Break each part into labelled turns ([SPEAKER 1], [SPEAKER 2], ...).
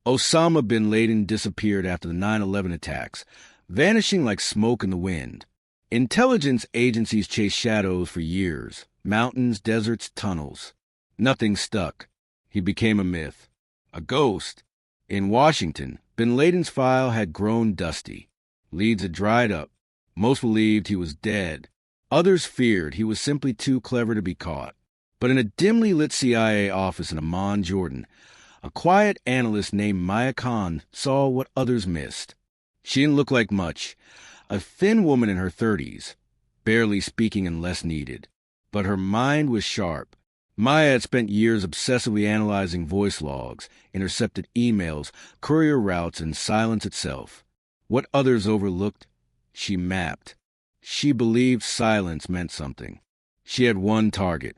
[SPEAKER 1] Osama bin Laden disappeared after the 9/11 attacks, vanishing like smoke in the wind. Intelligence agencies chased shadows for years. Mountains, deserts, tunnels. Nothing stuck. He became a myth. A ghost. In Washington, bin Laden's file had grown dusty. Leads had dried up. Most believed he was dead. Others feared he was simply too clever to be caught. But in a dimly lit CIA office in Amman, Jordan, a quiet analyst named Maya Khan saw what others missed. She didn't look like much. A thin woman in her 30s, barely speaking unless needed. But her mind was sharp. Maya had spent years obsessively analyzing voice logs, intercepted emails, courier routes, and silence itself. What others overlooked, she mapped. She believed silence meant something. She had one target,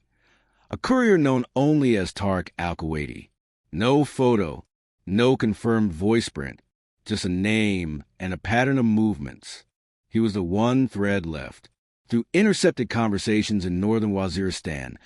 [SPEAKER 1] a courier known only as Tariq al-Kuwaiti. No photo, no confirmed voice print, just a name and a pattern of movements. He was the one thread left. Through intercepted conversations in northern Waziristan,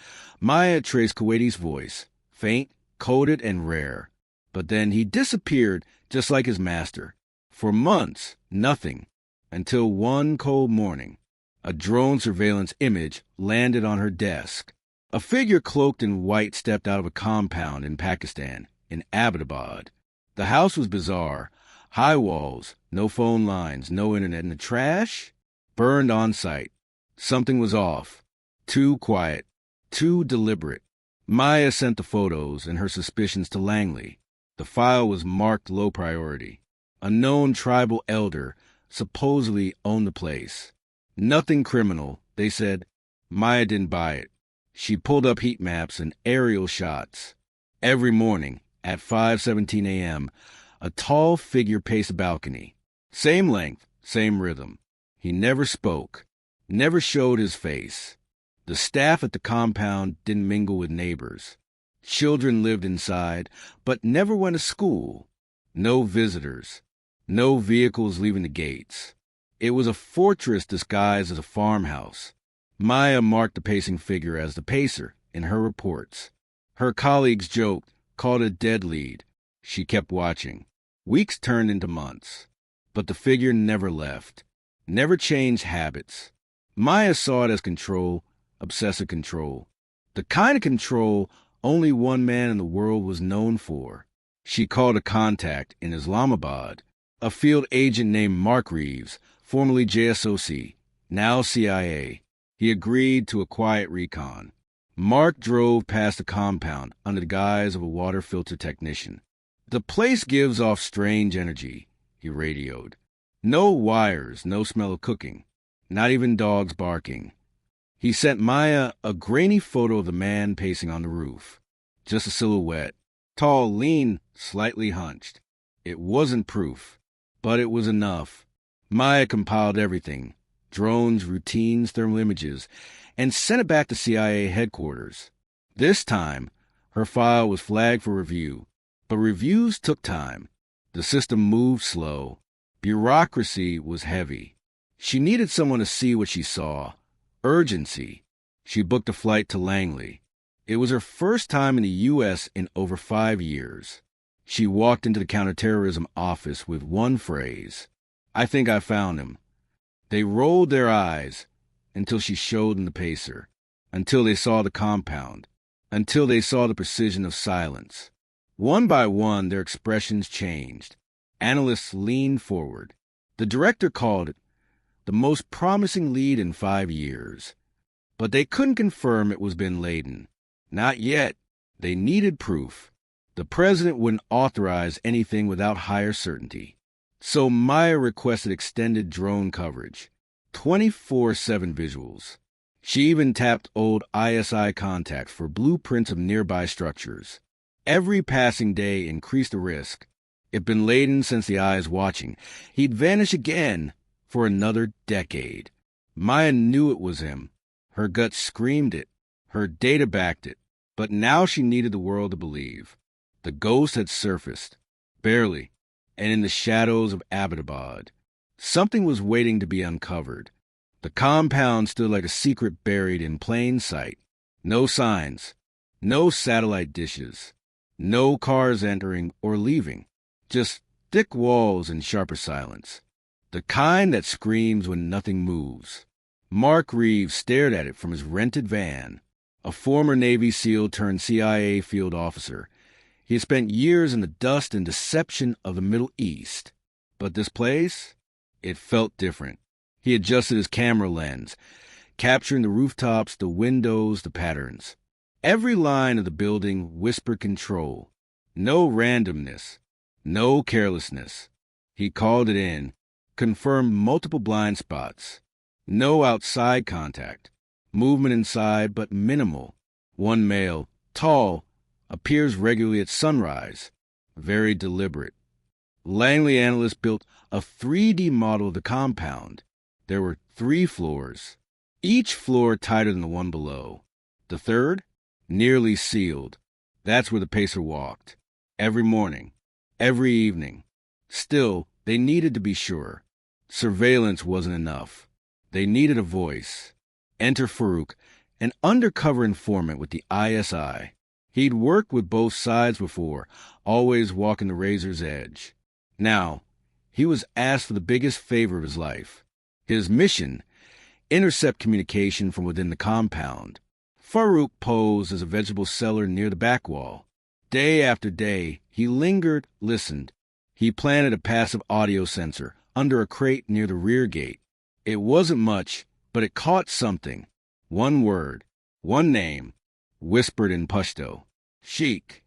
[SPEAKER 1] Maya traced Kuwaiti's voice, faint, coded, and rare. But then he disappeared just like his master. For months, nothing. Until one cold morning, a drone surveillance image landed on her desk. A figure cloaked in white stepped out of a compound in Pakistan, in Abbottabad. The house was bizarre. High walls, no phone lines, no internet, and the trash burned on site. Something was off. Too quiet. Too deliberate. Maya sent the photos and her suspicions to Langley. The file was marked low priority. A known tribal elder supposedly owned the place. Nothing criminal, they said. Maya didn't buy it. She pulled up heat maps and aerial shots. Every morning, at 5:17 a.m., a tall figure paced a balcony. Same length, same rhythm. He never spoke, never showed his face. The staff at the compound didn't mingle with neighbors. Children lived inside, but never went to school. No visitors. No vehicles leaving the gates. It was a fortress disguised as a farmhouse. Maya marked the pacing figure as the pacer in her reports. Her colleagues joked, called it a dead lead. She kept watching. Weeks turned into months. But the figure never left. Never changed habits. Maya saw it as control, obsessive control. The kind of control only one man in the world was known for. She called a contact in Islamabad, a field agent named Mark Reeves, formerly JSOC, now CIA. He agreed to a quiet recon. Mark drove past the compound under the guise of a water filter technician. "The place gives off strange energy," he radioed. "No wires, no smell of cooking, not even dogs barking." He sent Maya a grainy photo of the man pacing on the roof. Just a silhouette. Tall, lean, slightly hunched. It wasn't proof, but it was enough. Maya compiled everything. Drones, routines, thermal images, and sent it back to CIA headquarters. This time, her file was flagged for review. But reviews took time. The system moved slow. Bureaucracy was heavy. She needed someone to see what she saw. Urgency. She booked a flight to Langley. It was her first time in the U.S. in over 5 years. She walked into the counterterrorism office with one phrase: "I think I found him." They rolled their eyes until she showed them the pacer, until they saw the compound, until they saw the precision of silence. One by one, their expressions changed. Analysts leaned forward. The director called it the most promising lead in 5 years. But they couldn't confirm it was bin Laden. Not yet. They needed proof. The president wouldn't authorize anything without higher certainty. So Maya requested extended drone coverage, 24/7 visuals. She even tapped old ISI contacts for blueprints of nearby structures. Every passing day increased the risk. If bin Laden sensed the eyes watching, he'd vanish again for another decade. Maya knew it was him. Her gut screamed it. Her data backed it. But now she needed the world to believe. The ghost had surfaced. Barely. And in the shadows of Abbottabad. Something was waiting to be uncovered. The compound stood like a secret buried in plain sight. No signs. No satellite dishes. No cars entering or leaving. Just thick walls and sharper silence. The kind that screams when nothing moves. Mark Reeves stared at it from his rented van. A former Navy SEAL turned CIA field officer. He had spent years in the dust and deception of the Middle East. But this place? It felt different. He adjusted his camera lens, capturing the rooftops, the windows, the patterns. Every line of the building whispered control. No randomness. No carelessness. He called it in, confirmed multiple blind spots. No outside contact. Movement inside, but minimal. One male, tall, appears regularly at sunrise. Very deliberate. Langley analyst built a 3D model of the compound. There were 3 floors, each floor tighter than the one below. The third, nearly sealed. That's where the pacer walked. Every morning. Every evening. Still, they needed to be sure. Surveillance wasn't enough. They needed a voice. Enter Farouk, an undercover informant with the ISI. He'd worked with both sides before, always walking the razor's edge. Now, he was asked for the biggest favor of his life. His mission, intercept communication from within the compound. Farouk posed as a vegetable seller near the back wall. Day after day, he lingered, listened. He planted a passive audio sensor under a crate near the rear gate. It wasn't much, but it caught something. One word, one name, whispered in Pashto. Sheikh.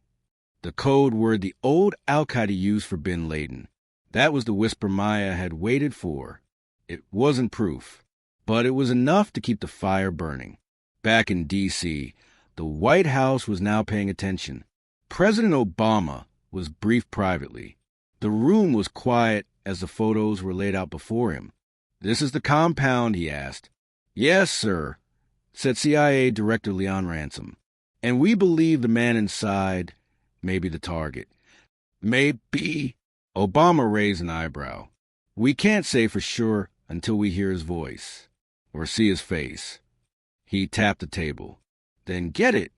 [SPEAKER 1] The code word the old al-Qaeda used for bin Laden. That was the whisper Maya had waited for. It wasn't proof, but it was enough to keep the fire burning. Back in D.C., the White House was now paying attention. President Obama was briefed privately. The room was quiet as the photos were laid out before him. "This is the compound?" he asked. "Yes, sir," said CIA Director Leon Ransom. "And we believe the man inside may be the target." "Maybe?" Obama raised an eyebrow. "We can't say for sure until we hear his voice or see his face." He tapped the table. "Then get it."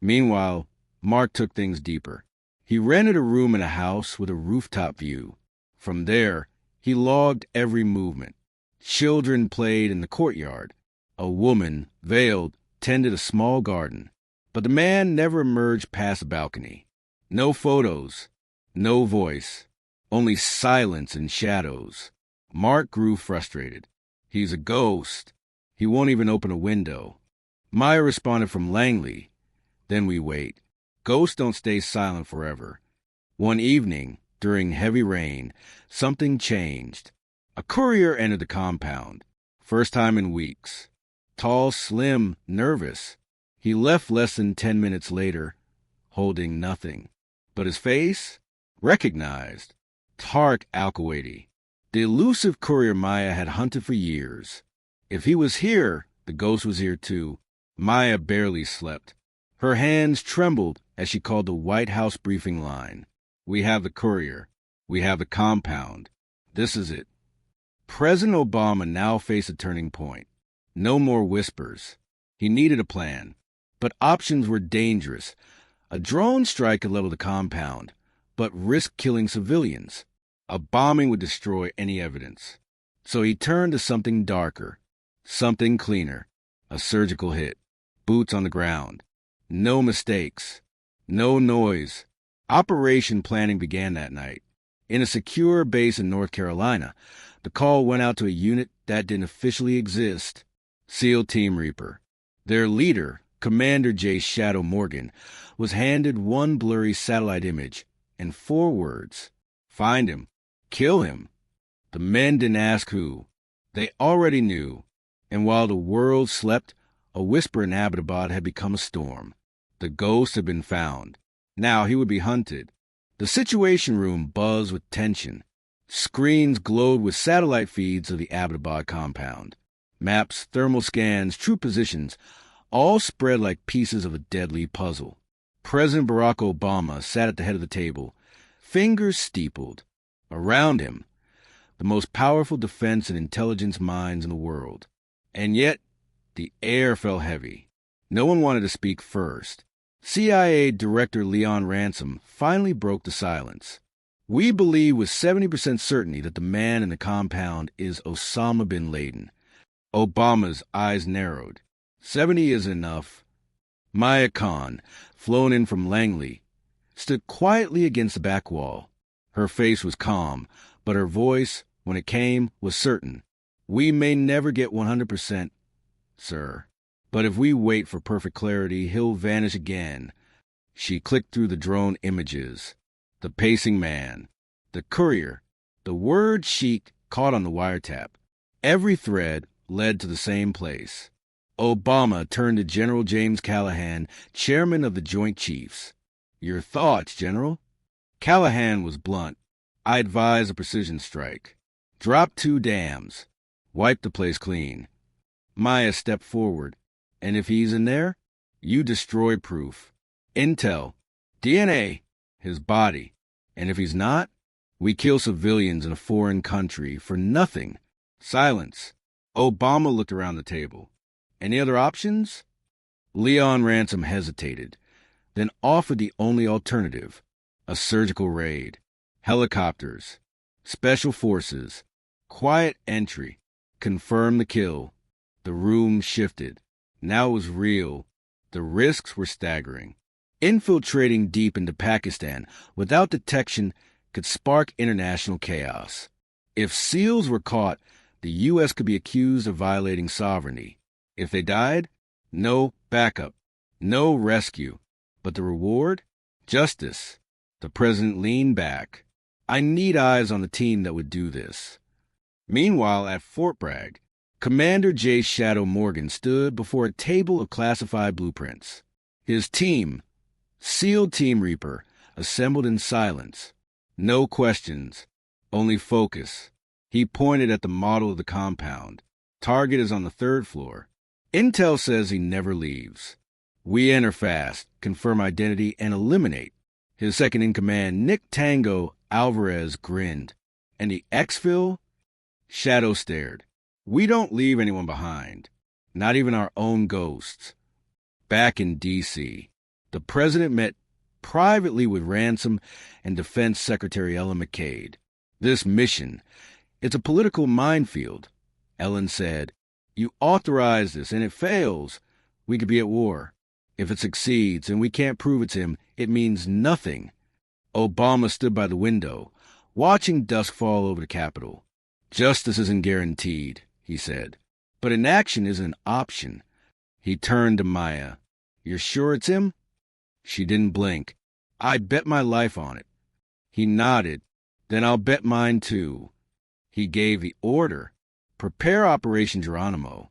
[SPEAKER 1] Meanwhile, Mark took things deeper. He rented a room in a house with a rooftop view. From there, he logged every movement. Children played in the courtyard. A woman, veiled, tended a small garden. But the man never emerged past the balcony. No photos, no voice, only silence and shadows. Mark grew frustrated. "He's a ghost. He won't even open a window." Maya responded from Langley. "Then we wait. Ghosts don't stay silent forever." One evening, during heavy rain, something changed. A courier entered the compound. First time in weeks. Tall, slim, nervous. He left less than 10 minutes later, holding nothing. But his face? Recognized. Tarek Al-Kuwaiti. The elusive courier Maya had hunted for years. If he was here, the ghost was here too. Maya barely slept. Her hands trembled as she called the White House briefing line. "We have the courier. We have the compound. This is it." President Obama now faced a turning point. No more whispers. He needed a plan. But options were dangerous. A drone strike could level the compound, but risk killing civilians. A bombing would destroy any evidence. So he turned to something darker, something cleaner. A surgical hit. Boots on the ground. No mistakes. No noise. Operation planning began that night. In a secure base in North Carolina, the call went out to a unit that didn't officially exist. SEAL Team Reaper. Their leader, Commander Jace Shadow Morgan, was handed one blurry satellite image and 4 words. Find him. Kill him. The men didn't ask who. They already knew. And while the world slept, a whisper in Abbottabad had become a storm. The ghost had been found. Now he would be hunted. The Situation Room buzzed with tension. Screens glowed with satellite feeds of the Abbottabad compound. Maps, thermal scans, true positions, all spread like pieces of a deadly puzzle. President Barack Obama sat at the head of the table, fingers steepled. Around him, the most powerful defense and intelligence minds in the world. And yet, the air felt heavy. No one wanted to speak first. CIA Director Leon Ransom finally broke the silence. We believe with 70% certainty that the man in the compound is Osama bin Laden. Obama's eyes narrowed. 70 is enough. Maya Khan, flown in from Langley, stood quietly against the back wall. Her face was calm, but her voice, when it came, was certain. We may never get 100%, sir. But if we wait for perfect clarity, he'll vanish again. She clicked through the drone images. The pacing man, the courier, the word sheik caught on the wiretap. Every thread led to the same place. Obama turned to General James Callahan, chairman of the Joint Chiefs. Your thoughts, General? Callahan was blunt. I advise a precision strike. Drop 2 dams. Wipe the place clean. Maya stepped forward. And if he's in there, you destroy proof. Intel. DNA. His body. And if he's not, we kill civilians in a foreign country for nothing. Silence. Obama looked around the table. Any other options? Leon Ransom hesitated, then offered the only alternative, a surgical raid. Helicopters. Special forces. Quiet entry. Confirm the kill. The room shifted. Now it was real. The risks were staggering. Infiltrating deep into Pakistan without detection could spark international chaos. If SEALs were caught, the U.S. could be accused of violating sovereignty. If they died, no backup, no rescue. But the reward? Justice. The president leaned back. I need eyes on the team that would do this. Meanwhile, at Fort Bragg, Commander Jace Shadow Morgan stood before a table of classified blueprints. His team, SEAL Team Reaper, assembled in silence. No questions, only focus. He pointed at the model of the compound. Target is on the 3rd floor. Intel says he never leaves. We enter fast, confirm identity, and eliminate. His second-in-command, Nick Tango Alvarez, grinned. And the exfil? Shadow stared. We don't leave anyone behind, not even our own ghosts. Back in D.C., the president met privately with Ransom and Defense Secretary Ellen McCade. This mission, it's a political minefield. Ellen said, you authorize this, and it fails, we could be at war. If it succeeds and we can't prove it's him, it means nothing. Obama stood by the window, watching dusk fall over the Capitol. Justice isn't guaranteed, he said, but inaction is an option. He turned to Maya. You're sure it's him? She didn't blink. I bet my life on it. He nodded. Then I'll bet mine too. He gave the order. Prepare Operation Geronimo.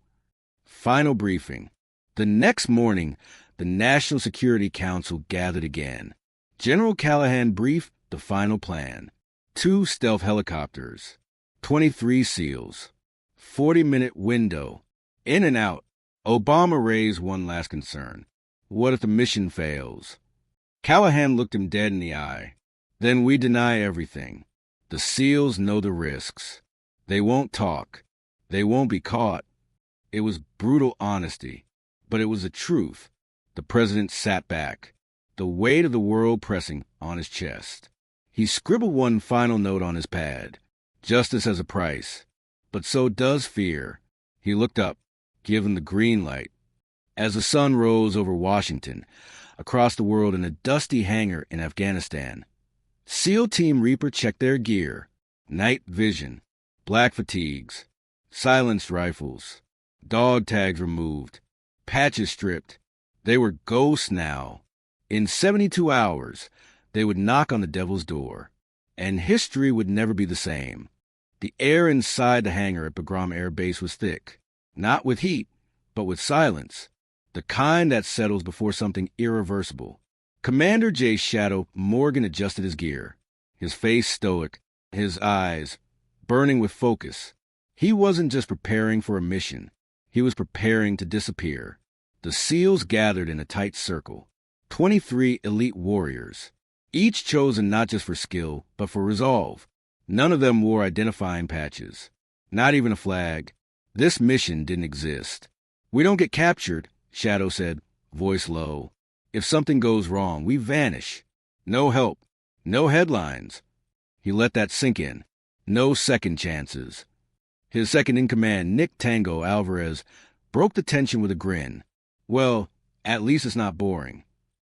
[SPEAKER 1] Final briefing. The next morning, the National Security Council gathered again. General Callahan briefed the final plan. 2 stealth helicopters. 23 SEALs. 40-minute window. In and out. Obama raised one last concern. What if the mission fails? Callahan looked him dead in the eye. Then we deny everything. The SEALs know the risks. They won't talk. They won't be caught. It was brutal honesty, but it was the truth. The president sat back, the weight of the world pressing on his chest. He scribbled one final note on his pad. Justice has a price, but so does fear. He looked up, given the green light. As the sun rose over Washington, across the world in a dusty hangar in Afghanistan, SEAL Team Reaper checked their gear. Night vision, black fatigues, silenced rifles, dog tags removed, patches stripped. They were ghosts now. In 72 hours, they would knock on the devil's door, and history would never be the same. The air inside the hangar at Bagram Air Base was thick, not with heat, but with silence, the kind that settles before something irreversible. Commander Jace Shadow Morgan adjusted his gear, his face stoic, his eyes burning with focus. He wasn't just preparing for a mission. He was preparing to disappear. The SEALs gathered in a tight circle, 23 elite warriors, each chosen not just for skill, but for resolve. None of them wore identifying patches, not even a flag. This mission didn't exist. We don't get captured, Shadow said, voice low. If something goes wrong, we vanish. No help, no headlines. He let that sink in. No second chances. His second-in-command, Nick Tango Alvarez, broke the tension with a grin. Well, at least it's not boring.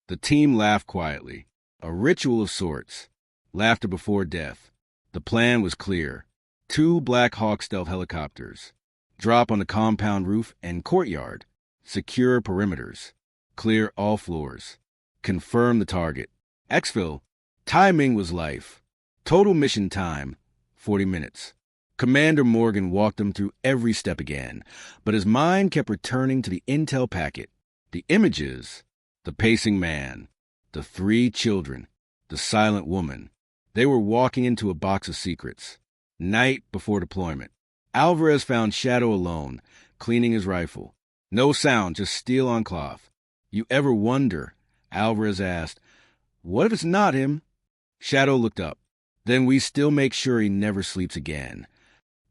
[SPEAKER 1] The team laughed quietly. A ritual of sorts. Laughter before death. The plan was clear. 2 Black Hawk stealth helicopters. Drop on the compound roof and courtyard. Secure perimeters. Clear all floors. Confirm the target. Exfil. Timing was life. Total mission time, 40 minutes. Commander Morgan walked him through every step again, but his mind kept returning to the intel packet. The images, the pacing man, the 3 children, the silent woman. They were walking into a box of secrets. Night before deployment. Alvarez found Shadow alone, cleaning his rifle. No sound, just steel on cloth. You ever wonder, Alvarez asked, what if it's not him? Shadow looked up. Then we still make sure he never sleeps again.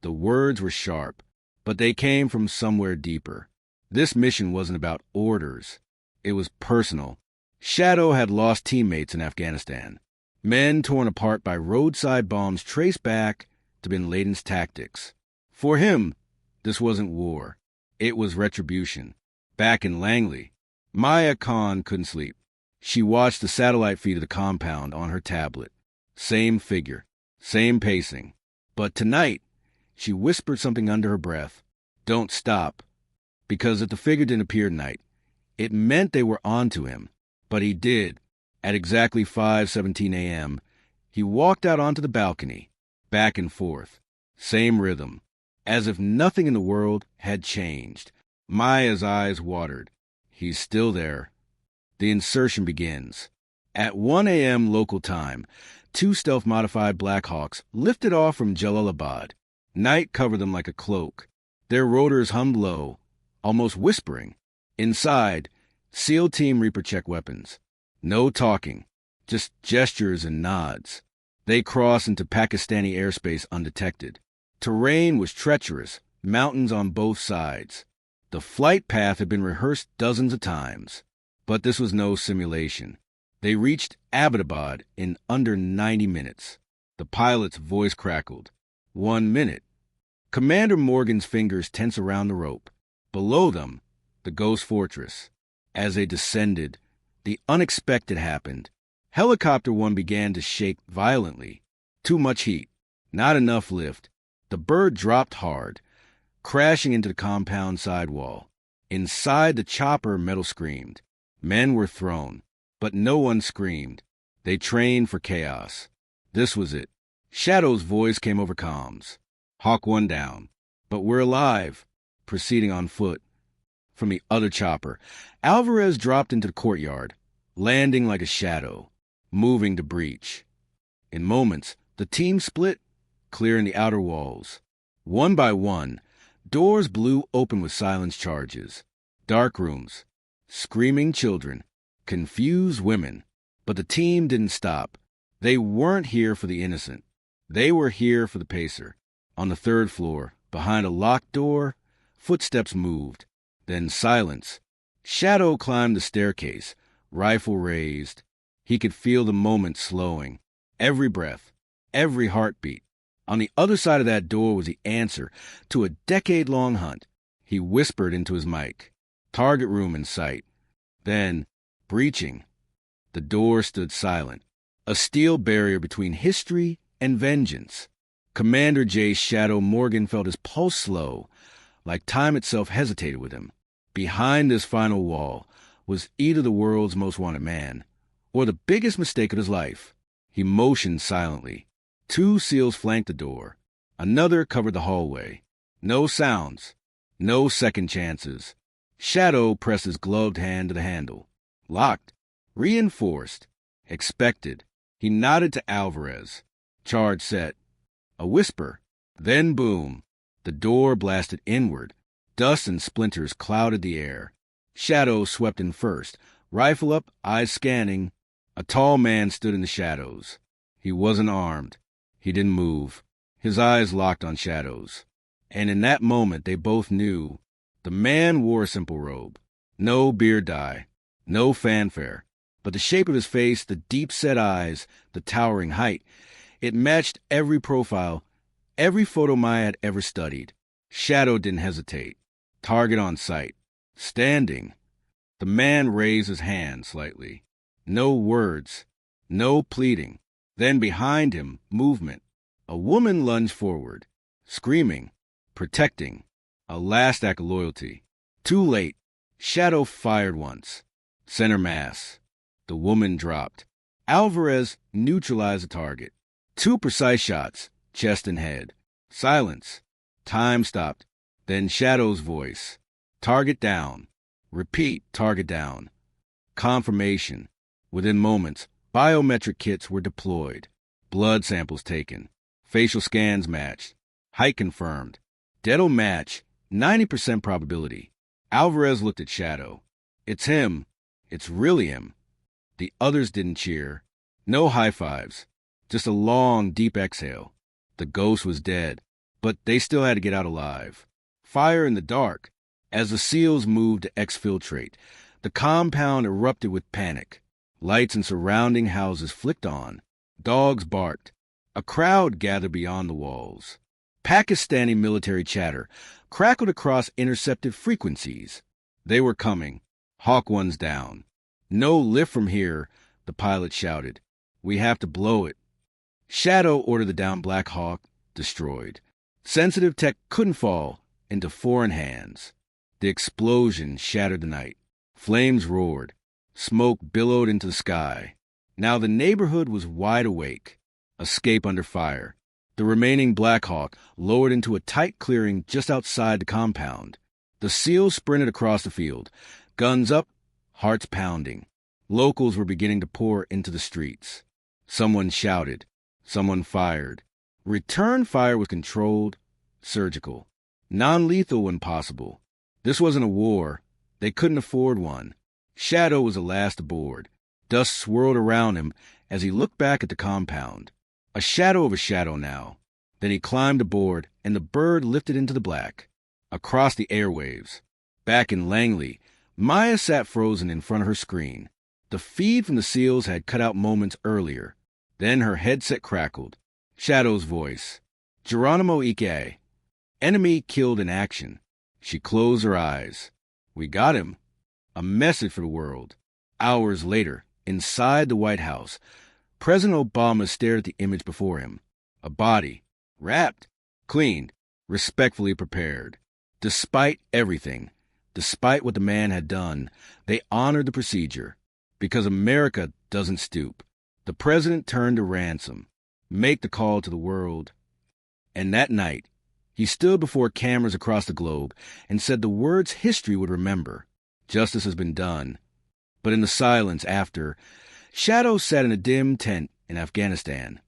[SPEAKER 1] The words were sharp, but they came from somewhere deeper. This mission wasn't about orders. It was personal. Shadow had lost teammates in Afghanistan. Men torn apart by roadside bombs traced back to bin Laden's tactics. For him, this wasn't war. It was retribution. Back in Langley, Maya Khan couldn't sleep. She watched the satellite feed of the compound on her tablet. Same figure, same pacing. But tonight, she whispered something under her breath. Don't stop. Because if the figure didn't appear tonight, it meant they were onto him. But he did. At exactly 5:17 a.m., he walked out onto the balcony, back and forth. Same rhythm. As if nothing in the world had changed. Maya's eyes watered. He's still there. The insertion begins. At 1 a.m. local time, 2 stealth-modified Black Hawks lifted off from Jalalabad. Night covered them like a cloak. Their rotors hummed low, almost whispering. Inside, SEAL Team Reaper check weapons. No talking, just gestures and nods. They crossed into Pakistani airspace undetected. Terrain was treacherous, mountains on both sides. The flight path had been rehearsed dozens of times. But this was no simulation. They reached Abbottabad in under 90 minutes. The pilot's voice crackled. 1 minute. Commander Morgan's fingers tense around the rope. Below them, the ghost fortress. As they descended, the unexpected happened. Helicopter 1 began to shake violently. Too much heat. Not enough lift. The bird dropped hard, crashing into the compound sidewall. Inside the chopper, metal screamed. Men were thrown, but no one screamed. They trained for chaos. This was it. Shadow's voice came over comms. Hawk 1 down. But we're alive. Proceeding on foot. From the other chopper, Alvarez dropped into the courtyard, landing like a shadow, moving to breach. In moments, the team split, clearing the outer walls. One by one, doors blew open with silence charges. Dark rooms, screaming children, confused women. But the team didn't stop. They weren't here for the innocent. They were here for the pacer. On the 3rd floor, behind a locked door, footsteps moved. Then silence. Shadow climbed the staircase, rifle raised. He could feel the moment slowing. Every breath, every heartbeat. On the other side of that door was the answer to a decade-long hunt. He whispered into his mic. Target room in sight. Then, breaching. The door stood silent. A steel barrier between history and vengeance. Commander Jace Shadow Morgan felt his pulse slow, like time itself hesitated with him. Behind this final wall was either the world's most wanted man or the biggest mistake of his life. He motioned silently. 2 SEALs flanked the door. Another covered the hallway. No sounds. No second chances. Shadow pressed his gloved hand to the handle. Locked. Reinforced. Expected. He nodded to Alvarez. Charge set. A whisper. Then boom. The door blasted inward. Dust and splinters clouded the air. Shadow swept in first. Rifle up, eyes scanning. A tall man stood in the shadows. He wasn't armed. He didn't move. His eyes locked on Shadow's. And in that moment, they both knew. The man wore a simple robe. No beard dye. No fanfare. But the shape of his face, the deep-set eyes, the towering height, It matched every profile, every photo Maya had ever studied. Shadow didn't hesitate. Target on sight. Standing. The man raised his hand slightly. No words. No pleading. Then behind him, movement. A woman lunged forward, screaming, protecting. A last act of loyalty. Too late. Shadow fired once. Center mass. The woman dropped. Alvarez neutralized the target. 2 precise shots, chest and head. Silence. Time stopped. Then Shadow's voice. Target down. Repeat, target down. Confirmation. Within moments, biometric kits were deployed. Blood samples taken. Facial scans matched. Height confirmed. Dead'll match. 90% probability. Alvarez looked at Shadow. It's him. It's really him. The others didn't cheer. No high fives. Just a long, deep exhale. The ghost was dead, but they still had to get out alive. Fire in the dark. As the SEALs moved to exfiltrate, the compound erupted with panic. Lights in surrounding houses flicked on. Dogs barked. A crowd gathered beyond the walls. Pakistani military chatter crackled across intercepted frequencies. They were coming. Hawk One's down. No lift from here, the pilot shouted. We have to blow it. Shadow ordered the downed Black Hawk destroyed. Sensitive tech couldn't fall into foreign hands. The explosion shattered the night. Flames roared. Smoke billowed into the sky. Now the neighborhood was wide awake. Escape under fire. The remaining Black Hawk lowered into a tight clearing just outside the compound. The SEALs sprinted across the field. Guns up, hearts pounding. Locals were beginning to pour into the streets. Someone shouted. Someone fired. Return fire was controlled, surgical. Non-lethal when possible. This wasn't a war. They couldn't afford one. Shadow was the last aboard. Dust swirled around him as he looked back at the compound. A shadow of a shadow now. Then he climbed aboard, and the bird lifted into the black. Across the airwaves. Back in Langley, Maya sat frozen in front of her screen. The feed from the SEALs had cut out moments earlier. Then her headset crackled. Shadow's voice. Geronimo Ike. Enemy killed in action. She closed her eyes. We got him. A message for the world. Hours later, inside the White House, President Obama stared at the image before him. A body. Wrapped. Cleaned. Respectfully prepared. Despite everything, despite what the man had done, they honored the procedure. Because America doesn't stoop. The president turned to ransom. Make the call to the world. And that night, he stood before cameras across the globe and said the words history would remember. Justice has been done. But in the silence after, Shadow sat in a dim tent in Afghanistan,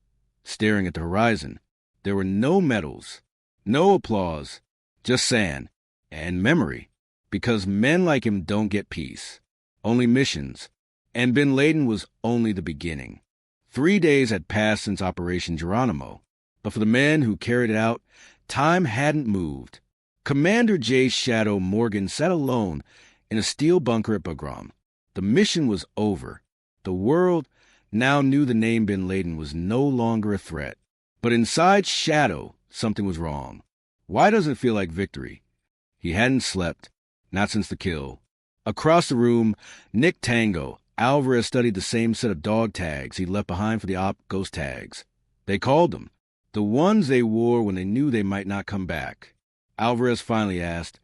[SPEAKER 1] staring at the horizon. There were no medals, no applause, just sand and memory, because men like him don't get peace, only missions, and bin Laden was only the beginning. 3 days had passed since Operation Geronimo, but for the men who carried it out, time hadn't moved. Commander Jace Shadow Morgan sat alone in a steel bunker at Bagram. The mission was over. The world now knew the name bin Laden was no longer a threat. But inside Shadow, something was wrong. Why doesn't it feel like victory? He hadn't slept, not since the kill. Across the room, Nick Tango, Alvarez studied the same set of dog tags he'd left behind for the op ghost tags. They called them, the ones they wore when they knew they might not come back. Alvarez finally asked,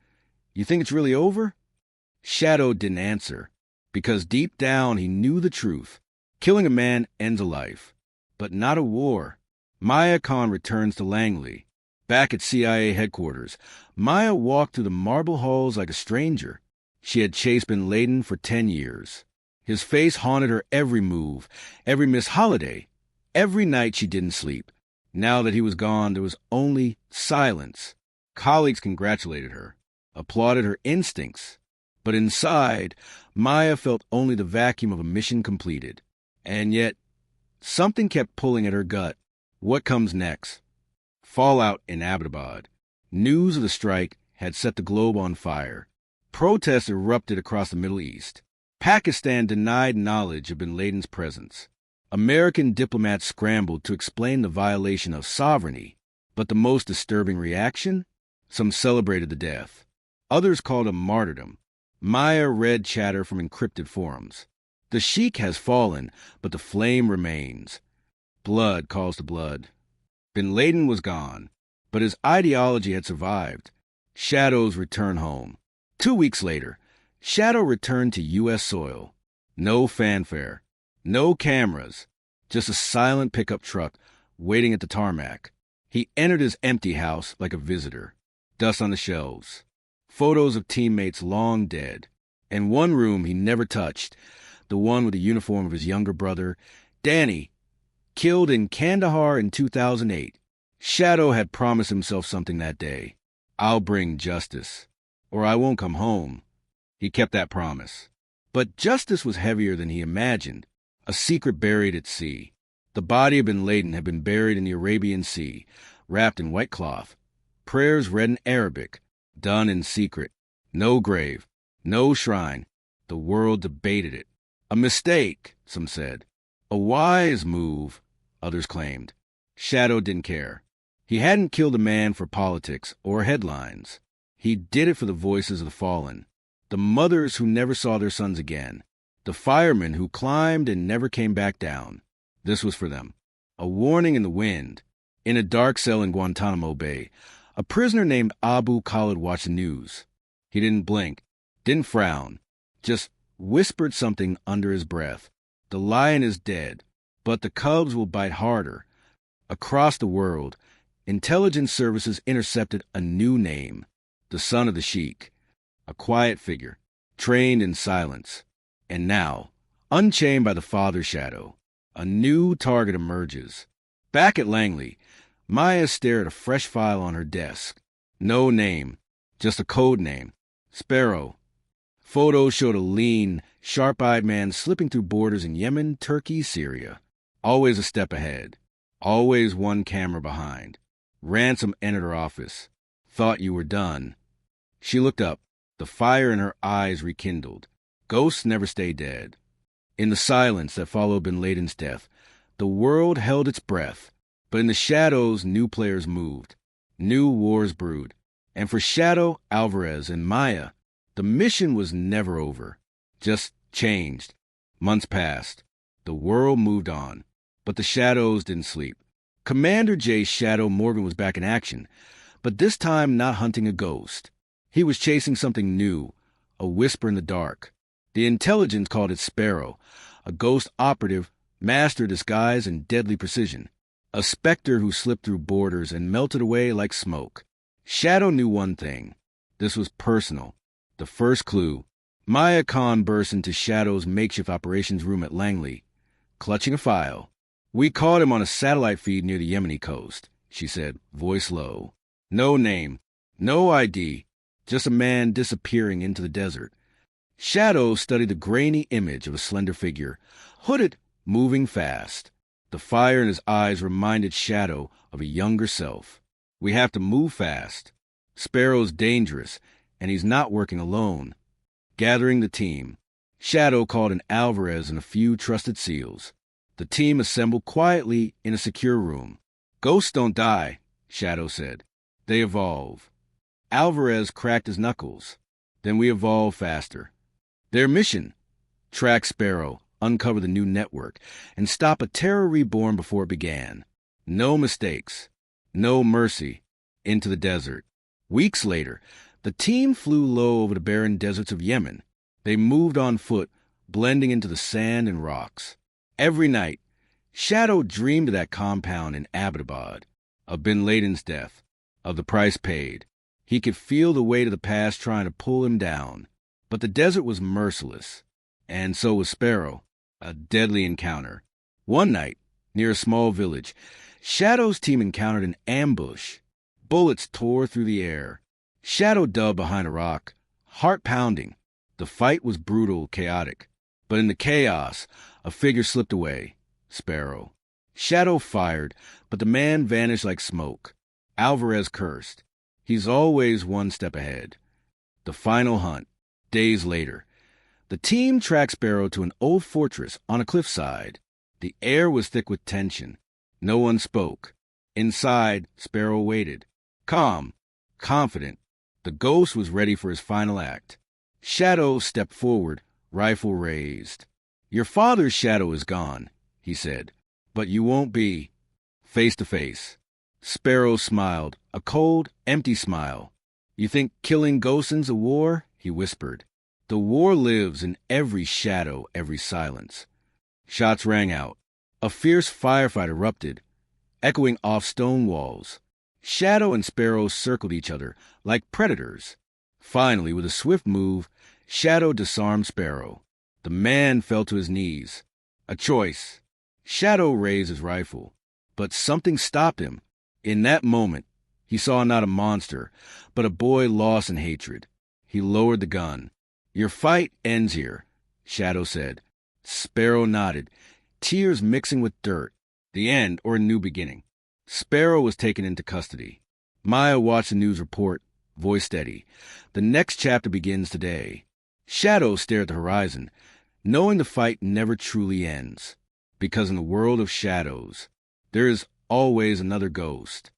[SPEAKER 1] "You think it's really over?" Shadow didn't answer, because deep down he knew the truth. Killing a man ends a life, but not a war. Maya Khan returns to Langley. Back at CIA headquarters, Maya walked through the marble halls like a stranger. She had chased bin Laden for 10 years. His face haunted her every move, every missed holiday, every night she didn't sleep. Now that he was gone, there was only silence. Colleagues congratulated her, applauded her instincts. But inside, Maya felt only the vacuum of a mission completed. And yet, something kept pulling at her gut. What comes next? Fallout in Abbottabad. News of the strike had set the globe on fire. Protests erupted across the Middle East. Pakistan denied knowledge of bin Laden's presence. American diplomats scrambled to explain the violation of sovereignty, but the most disturbing reaction? Some celebrated the death. Others called it martyrdom. Maya read chatter from encrypted forums. The sheik has fallen, but the flame remains. Blood calls to blood. Bin Laden was gone, but his ideology had survived. Shadow's return home. 2 weeks later, Shadow returned to U.S. soil. No fanfare. No cameras. Just a silent pickup truck waiting at the tarmac. He entered his empty house like a visitor. Dust on the shelves. Photos of teammates long dead. In one room he never touched, the one with the uniform of his younger brother, Danny, killed in Kandahar in 2008. Shadow had promised himself something that day. I'll bring justice, or I won't come home. He kept that promise. But justice was heavier than he imagined. A secret buried at sea. The body of Bin Laden had been buried in the Arabian Sea, wrapped in white cloth. Prayers read in Arabic, done in secret. No grave, no shrine. The world debated it. A mistake, some said. A wise move, others claimed. Shadow didn't care. He hadn't killed a man for politics or headlines. He did it for the voices of the fallen, the mothers who never saw their sons again, the firemen who climbed and never came back down. This was for them. A warning in the wind. In a dark cell in Guantanamo Bay, a prisoner named Abu Khalid watched the news. He didn't blink, didn't frown, just whispered something under his breath. The lion is dead, but the cubs will bite harder. Across the world, intelligence services intercepted a new name, the son of the sheik, a quiet figure, trained in silence. And now, unchained by the father shadow, a new target emerges. Back at Langley, Maya stared at a fresh file on her desk. No name, just a code name, Sparrow. Photos showed a lean, sharp-eyed man slipping through borders in Yemen, Turkey, Syria. Always a step ahead. Always one camera behind. Ransom entered her office. Thought you were done. She looked up. The fire in her eyes rekindled. Ghosts never stay dead. In the silence that followed Bin Laden's death, the world held its breath. But in the shadows, new players moved. New wars brewed. And for Shadow, Alvarez, and Maya, the mission was never over. Just changed. Months passed. The world moved on. But the shadows didn't sleep. Commander Jace Shadow Morgan was back in action, but this time not hunting a ghost. He was chasing something new, a whisper in the dark. The intelligence called it Sparrow, a ghost operative, master disguise and deadly precision. A specter who slipped through borders and melted away like smoke. Shadow knew one thing. This was personal. The first clue. Maya Khan burst into Shadow's makeshift operations room at Langley, clutching a file. We caught him on a satellite feed near the Yemeni coast, she said, voice low. No name, no ID, just a man disappearing into the desert. Shadow studied the grainy image of a slender figure, hooded, moving fast. The fire in his eyes reminded Shadow of a younger self. We have to move fast. Sparrow's dangerous, and he's not working alone. Gathering the team, Shadow called in Alvarez and a few trusted SEALs. The team assembled quietly in a secure room. Ghosts don't die, Shadow said. They evolve. Alvarez cracked his knuckles. Then we evolve faster. Their mission: track Sparrow, uncover the new network, and stop a terror reborn before it began. No mistakes. No mercy. Into the desert. Weeks later, the team flew low over the barren deserts of Yemen. They moved on foot, blending into the sand and rocks. Every night, Shadow dreamed of that compound in Abbottabad, of Bin Laden's death, of the price paid. He could feel the weight of the past trying to pull him down. But the desert was merciless, and so was Sparrow, a deadly encounter. One night, near a small village, Shadow's team encountered an ambush. Bullets tore through the air. Shadow dug behind a rock, heart pounding. The fight was brutal, chaotic. But in the chaos, a figure slipped away. Sparrow. Shadow fired, but the man vanished like smoke. Alvarez cursed. He's always one step ahead. The final hunt. Days later, the team tracked Sparrow to an old fortress on a cliffside. The air was thick with tension. No one spoke. Inside, Sparrow waited. Calm, confident. The ghost was ready for his final act. Shadow stepped forward, rifle raised. Your father's shadow is gone, he said, but you won't be. Face to face. Sparrow smiled, a cold, empty smile. You think killing Ghosten's a war? He whispered. The war lives in every shadow, every silence. Shots rang out. A fierce firefight erupted, echoing off stone walls. Shadow and Sparrow circled each other like predators. Finally, with a swift move, Shadow disarmed Sparrow. The man fell to his knees. A choice. Shadow raised his rifle, but something stopped him. In that moment, he saw not a monster, but a boy lost in hatred. He lowered the gun. Your fight ends here, Shadow said. Sparrow nodded, tears mixing with dirt. The end or a new beginning. Sparrow was taken into custody. Maya watched the news report, voice steady. The next chapter begins today. Shadow stared at the horizon, knowing the fight never truly ends. Because in the world of shadows, there is always another ghost.